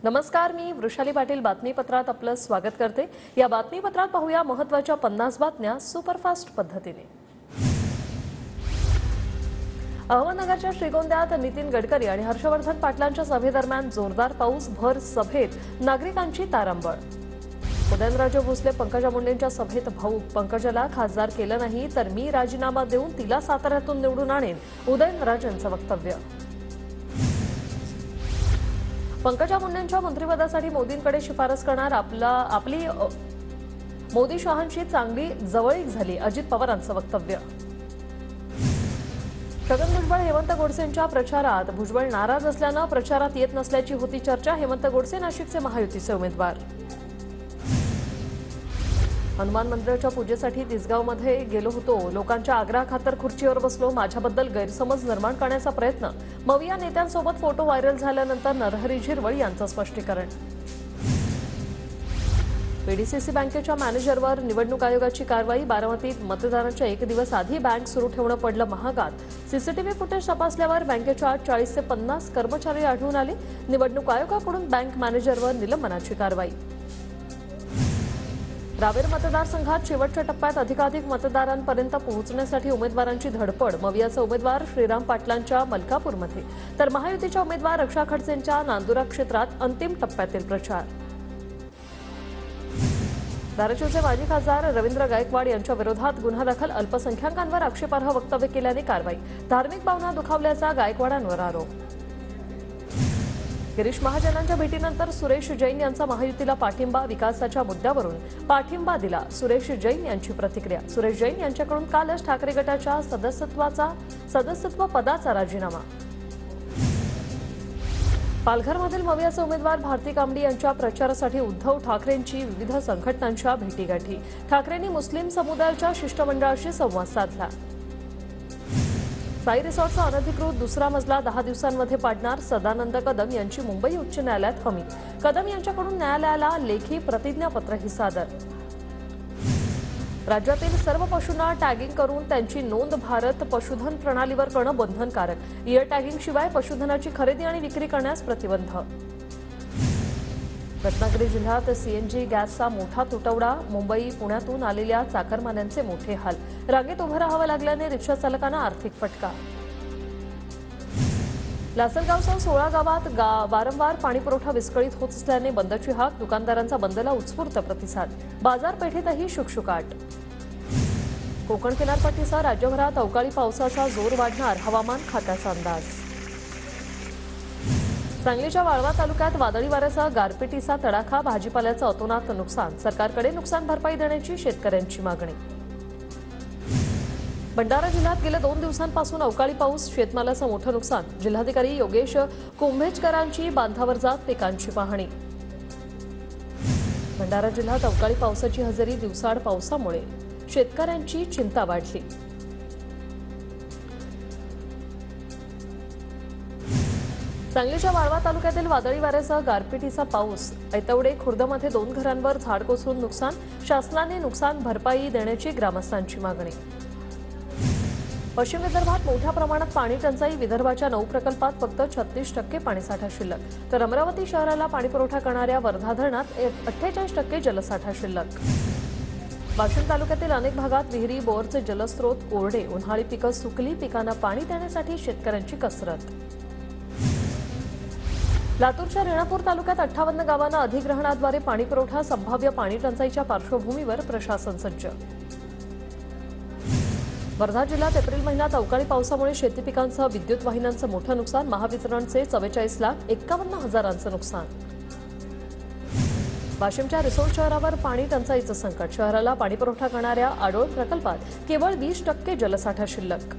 नमस्कार, मी वृषाली पाटील बातमीपत्रात आपलं स्वागत करते। या बातमीपत्रात पाहूया महत्त्वाच्या 50 बातम्या सुपरफास्ट पद्धतीने। अहमदनगरच्या श्रीगोंद्यात नितीन गडकरी आणि हर्षवर्धन पाटलांच्या सभेदरम्यान जोरदार पाऊस, भर सभेत नागरिकांची तारांबळ। उदयनराजे भोसले पंकजा मुंडेंच्या सभेत भाऊक, पंकजाला खासदार केलं नाही तर मी राजीनामा देऊन तिला साताऱ्यातून निवडून आणेन, उदयनराजेंचं वक्तव्य। पंकजा मुंडेंच्या मंत्रिपदासाठी मोदींकडे शिफारस करणार आपली मोदी शहांशी चांगली जवळीक झाली, अजित पवारांचं वक्तव्य। छगन भुजबळ हेमंत गोडसेंच्या प्रचारात, भुजबळ नाराज असल्यानं प्रचारात येत नसल्याची होती चर्चा, हेमंत गोडसे नाशिकचे महायुतीचे उमेदवार। हनुमान मंदिराच्या पूजेसाठी तिसगावमध्ये गेलो होतो, लोकांच्या आग्रहाखातर खुर्चीवर बसलो, माझ्याबद्दल गैरसमज निर्माण करण्याचा प्रयत्न। मविया नेत्यांसोबत फोटो व्हायरल झाल्यानंतर नरहरी झिरवळ यांचं स्पष्टीकरण। पीडीसीसी बँकेच्या मॅनेजरवर निवडणूक आयोगाची कारवाई, बारामतीत मतदानाच्या एक दिवस आधी बँक सुरू ठेवणं पडलं महागात। सीसीटीव्ही फुटेज तपासल्यावर बँकेच्या आत 40 ते 50 कर्मचारी आढळून आले, निवडणूक आयोगाकडून बँक मॅनेजरवर निलंबनाची कारवाई। रावेर मतदारसंघात शेवटच्या टप्प्यात अधिकाधिक मतदारांपर्यंत पोहोचण्यासाठी उमेदवारांची धडपड, मवियाचे उमेदवार श्रीराम पाटलांच्या मलकापूरमध्ये तर महायुतीच्या उमेदवार रक्षा खडसेंच्या नांदुरा क्षेत्रात अंतिम टप्प्यातील प्रचार। धाराशिवचे माजी खासदार रवींद्र गायकवाड यांच्या विरोधात गुन्हा दाखल, अल्पसंख्याकांवर आक्षेपार्ह वक्तव्य केल्याने कारवाई, धार्मिक भावना दुखावल्याचा गायकवाडांवर आरोप। गिरीश महाजनांच्या भेटीनंतर सुरेश जैन यांचा महायुतीला पाठिंबा, विकासाच्या मुद्द्यावरून पाठिंबा दिला, सुरेश जैन यांची प्रतिक्रिया। सुरेश जैन यांच्याकडून कालच ठाकरे गटाच्या सदस्यत्व पदाचा राजीनामा। पालघरमधील मवियाचे उमेदवार भारती कांबडी यांच्या प्रचारासाठी उद्धव ठाकरेंची विविध संघटनांच्या भेटीगाठी, ठाकरेंनी मुस्लिम समुदायाच्या शिष्टमंडळाशी संवाद साधला। साई रिसॉर्टचा अनधिकृत दुसरा मजला 10 दिवसांमध्ये पाडणार, सदानंद कदम यांची मुंबई उच्च न्यायालयात हमी, कदम यांच्याकडून न्यायालयाला लेखी प्रतिज्ञापत्रही सादर। राज्यातील सर्व पशूंना टॅगिंग करून त्यांची नोंद भारत पशुधन प्रणालीवर करणं बंधनकारक, इयर टॅगिंगशिवाय पशुधनाची खरेदी आणि विक्री करण्यास प्रतिबंध। रत्नागिरी जिल्ह्यात सीएनजी गॅसचा मोठा तुटवडा, मुंबई पुण्यातून आलेल्या चाकरमान्यांचे मोठे हाल, रांगेत उभं राहावं लागल्याने रिक्षा चालकांना आर्थिक फटका। लासलगावसह 16 गावात वारंवार पाणीपुरवठा विस्कळीत होत असल्याने बंदची हाक, दुकानदारांचा बंदला उत्स्फूर्त प्रतिसाद, बाजारपेठेतही शुकशुकाट। कोकण किनारपट्टीसह राज्यभरात अवकाळी पावसाचा जोर वाढणार, हवामान खात्याचा अंदाज। सांगलीच्या वाळवा तालुक्यात वादळी वाऱ्यासह गारपिटीचा तडाखा, भाजीपाल्याचं अतोनात नुकसान, सरकारकडे नुकसान भरपाई देण्याची शेतकऱ्यांची मागणी। भंडारा जिल्ह्यात गेल्या 2 दिवसांपासून अवकाळी पाऊस, शेतमालाचं मोठं नुकसान, जिल्हाधिकारी योगेश कुंभेजकरांची बांधावर जात पिकांची पाहणी। भंडारा जिल्ह्यात अवकाळी पावसाची हजेरी, दिवसाआड पावसामुळे शेतकऱ्यांची चिंता वाढली। सांगलीच्या वाळवा तालुक्यातील वादळी वाऱ्यासह गारपिटीचा पाऊस, ऐतवडे खुर्दमध्ये 2 घरांवर झाड कोसळून नुकसान, शासनाने नुकसान भरपाई देण्याची ग्रामस्थांची मागणी। पश्चिम विदर्भात मोठ्या प्रमाणात पाणी टंचाई, विदर्भाच्या 9 प्रकल्पात फक्त 36% पाणीसाठा शिल्लक, तर अमरावती शहराला पाणीपुरवठा करणाऱ्या वर्धा धरणात 48% जलसाठा शिल्लक। वाशिम तालुक्यातील अनेक भागात विहिरी, बोरचे जलस्रोत कोरडे, उन्हाळी पिकं सुकली, पिकांना पाणी देण्यासाठी शेतकऱ्यांची कसरत। लातूरच्या रेणापूर तालुक्यात 58 गावांना अधिग्रहणाद्वारे पाणीपुरवठा, संभाव्य पाणी टंचाईच्या पार्श्वभूमीवर प्रशासन सज्ज। वर्धा जिल्ह्यात एप्रिल महिन्यात अवकाळी पावसामुळे शेती पिकांसह विद्युत वाहिन्यांचं मोठं नुकसान, महावितरणचे 44,51,000चं नुकसान। वाशिमच्या रिसोड शहरावर पाणी टंचाईचं संकट, शहराला पाणीपुरवठा करणाऱ्या आडोळ प्रकल्पात केवळ 20% जलसाठा शिल्लक।